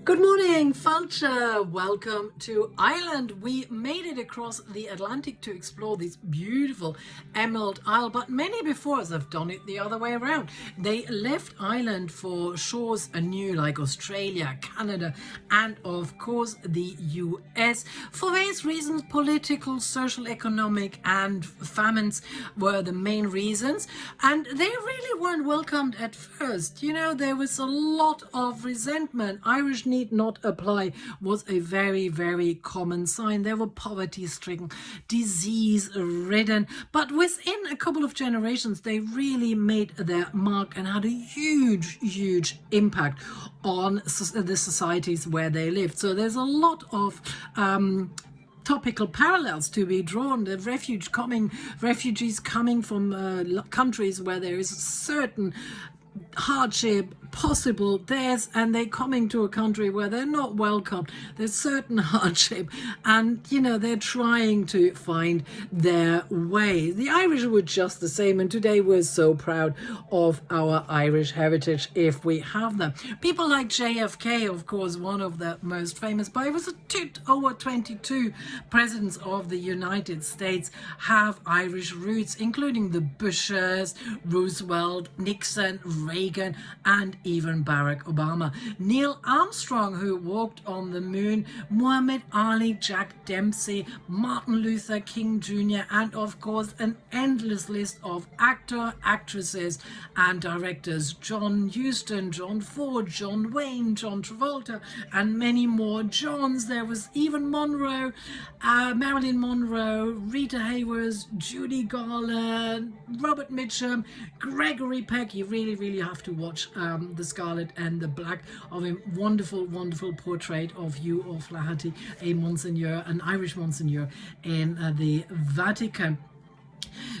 Good morning, Fulcher. Welcome to Ireland. We made it across the Atlantic to explore this beautiful Emerald Isle, but many before us have done it the other way around. They left Ireland for shores anew like Australia, Canada, and of course the US. For various reasons, political, social, economic, and famines were the main reasons, and they really weren't welcomed at first. You know, there was a lot of resentment. Irish need not apply was a very, very common sign. They were poverty-stricken, disease-ridden, but within a couple of generations, they really made their mark and had a huge, huge impact on the societies where they lived. So there's a lot of topical parallels to be drawn. The refugees coming from countries where there is certain hardship possible and they're coming to a country where they're not welcome. There's certain hardship, and you know, they're trying to find their way. The Irish were just the same, and today we're so proud of our Irish heritage if we have them. People like JFK, of course, one of the most famous, but it was over 22 presidents of the United States have Irish roots, including the Bushes, Roosevelt, Nixon, Reagan, and even Barack Obama. Neil Armstrong, who walked on the moon, Muhammad Ali, Jack Dempsey, Martin Luther King Jr., and of course an endless list of actresses and directors. John Huston, John Ford, John Wayne, John Travolta, and many more Johns. There was even Marilyn Monroe, Rita Hayworth, Judy Garland, Robert Mitchum, Gregory Peck. You really have to watch The Scarlet and the Black, of a wonderful portrait of Hugh O'Flaherty, an Irish Monsignor in the Vatican.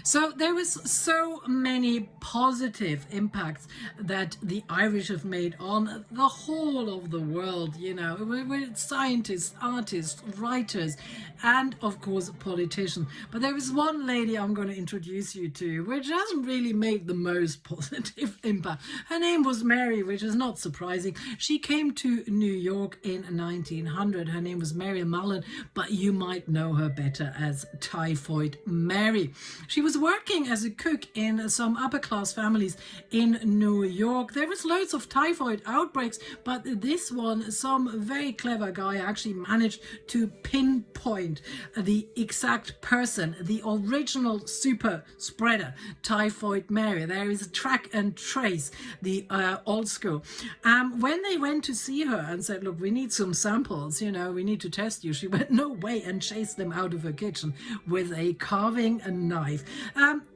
So there was so many positive impacts that the Irish have made on the whole of the world. You know, we're scientists, artists, writers, and of course politicians. But there is one lady I'm going to introduce you to which hasn't really made the most positive impact. Her name was Mary, which is not surprising. She came to New York in 1900. Her name was Mary Mallon, but you might know her better as Typhoid Mary. She was working as a cook in some upper class families in New York. There was loads of typhoid outbreaks, but this one, some very clever guy actually managed to pinpoint the exact person, the original super spreader, Typhoid Mary. There is a track and trace, the old school. When they went to see her and said, look, we need some samples, you know, we need to test you, she went, no way, and chased them out of her kitchen with a carving knife.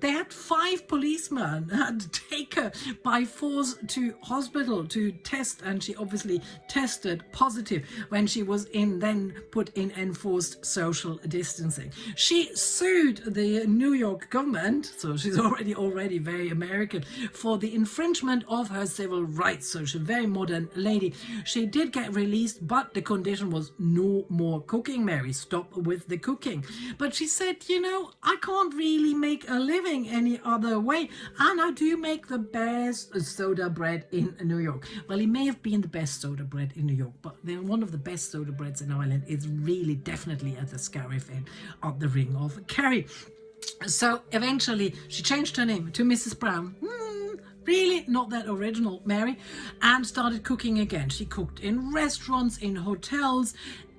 They had 5 policemen had to take her by force to hospital to test, and she obviously tested positive when she was then put in enforced social distancing. She sued the New York government, so she's already very American, for the infringement of her civil rights. So she's a very modern lady. She did get released, but the condition was no more cooking, Mary. Stop with the cooking. But she said, you know, I can't really make a living any other way, and I do make the best soda bread in New York. Well, it may have been the best soda bread in New York, but one of the best soda breads in Ireland is really definitely at the Scariff Inn at the Ring of Kerry. So eventually she changed her name to Mrs. Brown. Really not that original, Mary, and started cooking again. She cooked in restaurants, in hotels,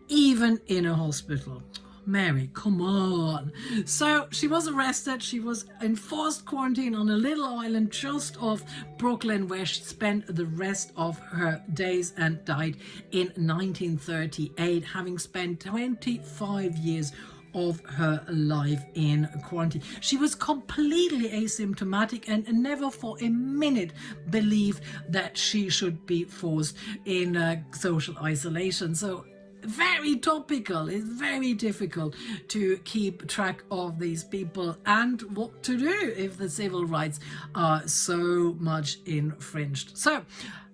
even in a hospital. Mary, come on. So she was arrested. She was in forced quarantine on a little island just off Brooklyn, where she spent the rest of her days, and died in 1938, having spent 25 years of her life in quarantine. She was completely asymptomatic and never for a minute believed that she should be forced in social isolation. So very topical. It's very difficult to keep track of these people and what to do if the civil rights are so much infringed. So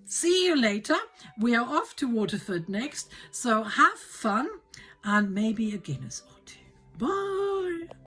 see you later. We are off to Waterford next, so have fun and maybe a Guinness or two. Bye.